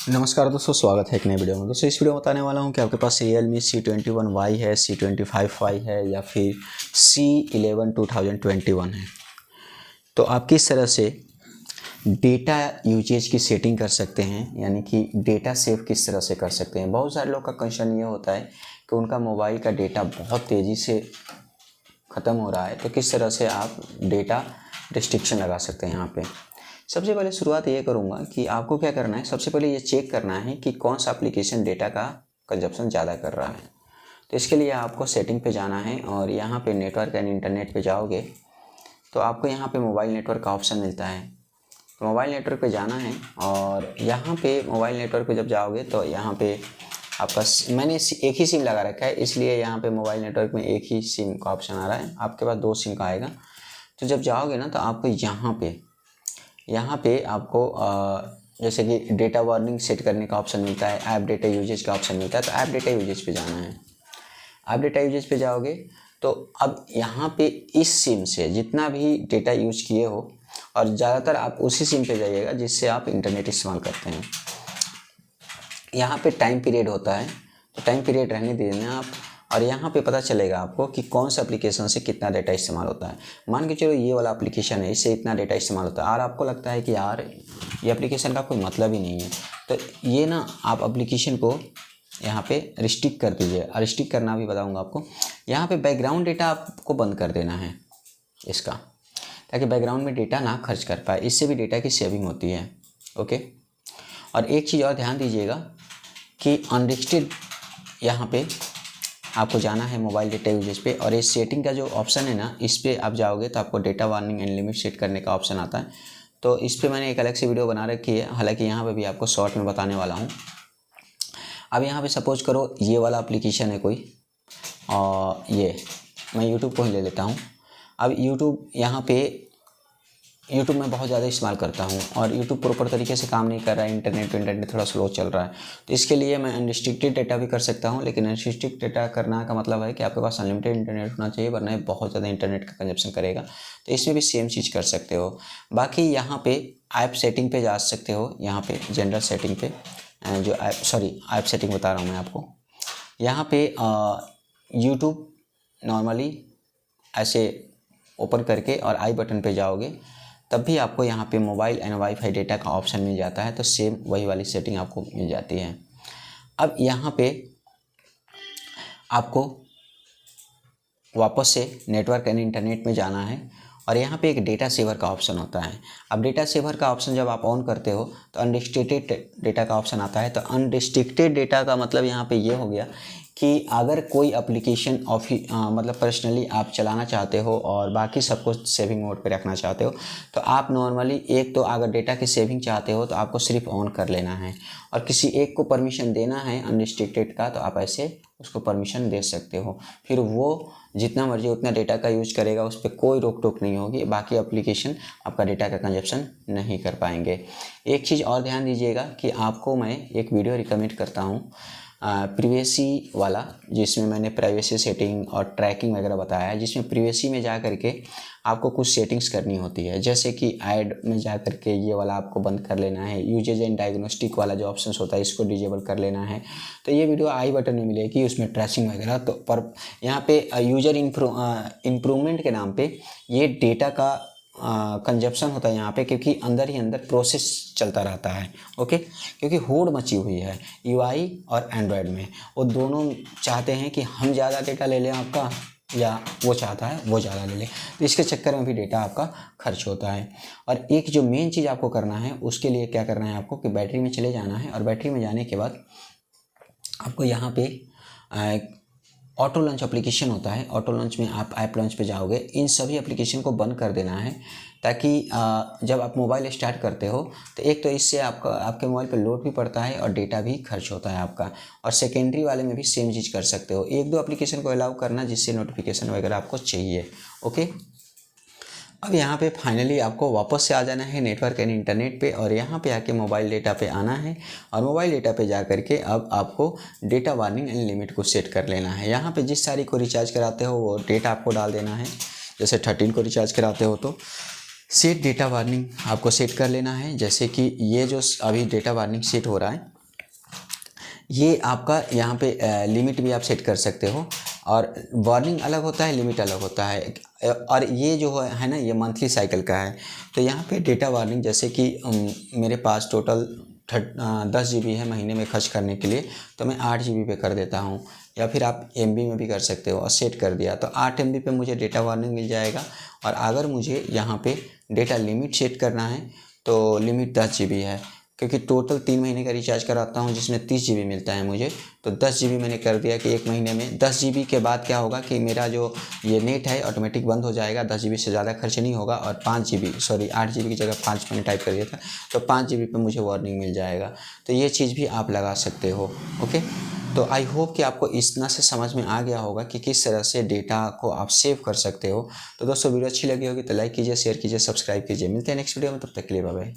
नमस्कार दोस्तों, स्वागत है एक नए वीडियो में। दोस्तों इस वीडियो में बताने वाला हूं कि आपके पास Realme C21Y है, C25Y है या फिर C11 2021 है, तो आप किस तरह से डेटा यूजेज की सेटिंग कर सकते हैं, यानी कि डेटा सेव किस तरह से कर सकते हैं। बहुत सारे लोग का कंसर्न ये होता है कि उनका मोबाइल का डेटा बहुत तेज़ी से ख़त्म हो रहा है, तो किस तरह से आप डेटा रिस्ट्रिक्शन लगा सकते हैं। यहाँ पे सबसे पहले शुरुआत ये करूँगा कि आपको क्या करना है। सबसे पहले ये चेक करना है कि कौन सा एप्लीकेशन डेटा का कंजप्शन ज़्यादा कर रहा है। तो इसके लिए आपको सेटिंग पे जाना है और यहाँ पे नेटवर्क एंड इंटरनेट पे जाओगे तो आपको यहाँ पे मोबाइल नेटवर्क का ऑप्शन मिलता है। तो मोबाइल नेटवर्क पे जाना है और यहाँ पे मोबाइल नेटवर्क पे जब जाओगे तो यहाँ पे आपका मैंने एक ही सिम लगा रखा है, इसलिए यहाँ पे मोबाइल नेटवर्क में एक ही सिम का ऑप्शन आ रहा है। आपके पास 2 सिम का आएगा। तो जब जाओगे ना तो आपको यहाँ पे आपको जैसे कि डेटा वार्निंग सेट करने का ऑप्शन मिलता है, ऐप डेटा यूजेज का ऑप्शन मिलता है। तो ऐप डेटा यूजेज पे जाना है। ऐप डेटा यूजेज पे जाओगे तो अब यहाँ पे इस सिम से जितना भी डेटा यूज किए हो, और ज़्यादातर आप उसी सिम पे जाइएगा जिससे आप इंटरनेट इस्तेमाल करते हैं। यहाँ पे टाइम पीरियड होता है, तो टाइम पीरियड रहने देना आप, और यहाँ पे पता चलेगा आपको कि कौन सा एप्लीकेशन से कितना डेटा इस्तेमाल होता है। मान के चलो ये वाला एप्लीकेशन है, इससे इतना डेटा इस्तेमाल होता है और आपको लगता है कि यार ये एप्लीकेशन का कोई मतलब ही नहीं है, तो ये ना आप एप्लीकेशन को यहाँ पे रिस्ट्रिक्ट कर दीजिए। और रिस्ट्रिक्ट करना भी बताऊँगा आपको। यहाँ पे बैकग्राउंड डेटा आपको बंद कर देना है इसका, ताकि बैकग्राउंड में डेटा ना खर्च कर पाए। इससे भी डेटा की सेविंग होती है। ओके। और एक चीज़ और ध्यान दीजिएगा कि अनरिस्ट्रिक्टेड यहाँ पे आपको जाना है मोबाइल डेटा यूजेज पे, और इस सेटिंग का जो ऑप्शन है ना, इस पर आप जाओगे तो आपको data warning and limit set करने का ऑप्शन आता है। तो इस पर मैंने एक अलग से वीडियो बना रखी है, हालांकि यहाँ पे भी आपको शॉर्ट में बताने वाला हूँ। अब यहाँ पे सपोज करो ये वाला एप्लीकेशन है कोई, और ये मैं यूट्यूब को ही ले लेता हूँ। अब यूट्यूब में बहुत ज़्यादा इस्तेमाल करता हूँ और यूट्यूब प्रॉपर तरीके से काम नहीं कर रहा है, इंटरनेट थोड़ा स्लो चल रहा है। तो इसके लिए मैं अनरिस्ट्रिक्टेड डेटा भी कर सकता हूँ, लेकिन अनरिस्ट्रिक्टेड डेटा करना का मतलब है कि आपके पास अनलिमिटेड इंटरनेट होना चाहिए, वरना ये बहुत ज़्यादा इंटरनेट का कंजप्शन करेगा। तो इसमें भी सेम चीज़ कर सकते हो। बाकी यहाँ पे ऐप सेटिंग पे जा सकते हो। यहाँ पे जनरल सेटिंग पे ऐप सेटिंग बता रहा हूँ मैं आपको। यहाँ पे यूट्यूब नॉर्मली ऐसे ओपन करके और आई बटन पे जाओगे, तब भी आपको यहाँ पे मोबाइल एंड वाईफाई डेटा का ऑप्शन मिल जाता है। तो सेम वही वाली सेटिंग आपको मिल जाती है। अब यहाँ पे आपको वापस से नेटवर्क एंड इंटरनेट में जाना है और यहाँ पे एक डेटा सेवर का ऑप्शन होता है। अब डेटा सेवर का ऑप्शन जब आप ऑन करते हो तो अनरिस्ट्रिक्टेड डेटा का ऑप्शन आता है। तो अनरिस्ट्रिक्टेड डेटा का मतलब यहाँ पे ये हो गया कि अगर कोई एप्लीकेशन मतलब पर्सनली आप चलाना चाहते हो और बाकी सबको सेविंग मोड पे रखना चाहते हो, तो आप नॉर्मली एक तो अगर डेटा की सेविंग चाहते हो तो आपको सिर्फ ऑन कर लेना है, और किसी एक को परमिशन देना है अनरिस्ट्रिक्टेड का, तो आप ऐसे उसको परमिशन दे सकते हो। फिर वो जितना मर्जी उतना डेटा का यूज करेगा, उस पर कोई रोक टोक नहीं होगी। बाकी एप्लीकेशन आपका डेटा का कंजप्शन नहीं कर पाएंगे। एक चीज़ और ध्यान दीजिएगा कि आपको मैं एक वीडियो रिकमेंड करता हूँ प्रिवेसी वाला, जिसमें मैंने प्राइवेसी सेटिंग और ट्रैकिंग वगैरह बताया है। जिसमें प्रिवेसी में जा करके आपको कुछ सेटिंग्स करनी होती है, जैसे कि ऐड में जा करके ये वाला आपको बंद कर लेना है। यूजेज एंड डायग्नोस्टिक वाला जो ऑप्शंस होता है इसको डिजेबल कर लेना है। तो ये वीडियो आई बटन में मिलेगी, उसमें ट्रेसिंग वगैरह। तो पर यहाँ पे यूजर इम्प्रूवमेंट के नाम पे ये डेटा का कंजप्शन होता है यहाँ पे, क्योंकि अंदर ही अंदर प्रोसेस चलता रहता है। ओके, क्योंकि होड़ मची हुई है यूआई और एंड्रॉयड में। वो दोनों चाहते हैं कि हम ज़्यादा डेटा ले लें आपका, या वो चाहता है वो ज़्यादा ले लें, तो इसके चक्कर में भी डेटा आपका खर्च होता है। और एक जो मेन चीज़ आपको करना है, उसके लिए क्या करना है आपको कि बैटरी में चले जाना है, और बैटरी में जाने के बाद आपको यहाँ पे ऑटो लॉन्च एप्लीकेशन होता है। ऑटो लॉन्च में आप ऐप लॉन्च पे जाओगे, इन सभी एप्लीकेशन को बंद कर देना है, ताकि जब आप मोबाइल स्टार्ट करते हो तो एक तो इससे आपके मोबाइल पे लोड भी पड़ता है और डेटा भी खर्च होता है आपका। और सेकेंडरी वाले में भी सेम चीज़ कर सकते हो। 1-2 एप्लीकेशन को अलाउ करना जिससे नोटिफिकेशन वगैरह आपको चाहिए। ओके। अब यहाँ पे फाइनली आपको वापस से आ जाना है नेटवर्क एंड इंटरनेट पे, और यहाँ पे आके मोबाइल डेटा पे आना है, और मोबाइल डेटा पे जा करके अब आपको डेटा वार्निंग एंड लिमिट को सेट कर लेना है। यहाँ पे जिस तारीख को रिचार्ज कराते हो वो डेटा आपको डाल देना है। जैसे 13 को रिचार्ज कराते हो तो सेट डेटा वार्निंग आपको सेट कर लेना है। जैसे कि ये जो अभी डेटा वार्निंग सेट हो रहा है ये आपका यहाँ पे लिमिट भी आप सेट कर सकते हो, और वार्निंग अलग होता है, लिमिट अलग होता है। और ये जो है ना, ये मंथली साइकिल का है। तो यहाँ पे डेटा वार्निंग, जैसे कि मेरे पास टोटल 10 GB है महीने में खर्च करने के लिए, तो मैं 8 GB पे कर देता हूँ, या फिर आप MB में भी कर सकते हो। और सेट कर दिया तो 8 MB पे मुझे डेटा वार्निंग मिल जाएगा। और अगर मुझे यहाँ पे डेटा लिमिट सेट करना है तो लिमिट 10 GB है, क्योंकि टोटल 3 महीने का रिचार्ज कराता हूँ जिसमें 30 GB मिलता है मुझे। तो 10 GB मैंने कर दिया कि एक महीने में 10 GB के बाद क्या होगा कि मेरा जो ये नेट है ऑटोमेटिक बंद हो जाएगा, 10 GB से ज़्यादा खर्च नहीं होगा। और 8 GB की जगह 5 मैंने टाइप कर दिया था, तो 5 GB पे मुझे वार्निंग मिल जाएगा। तो ये चीज़ भी आप लगा सकते हो। ओके, तो आई होप कि आपको इतना से समझ में आ गया होगा कि किस तरह से डेटा को आप सेव कर सकते हो। तो दोस्तों, वीडियो अच्छी लगी होगी तो लाइक कीजिए, शेयर कीजिए, सब्सक्राइब कीजिए। मिलते हैं नेक्स्ट वीडियो में, तब तक के लिए बाय बाय।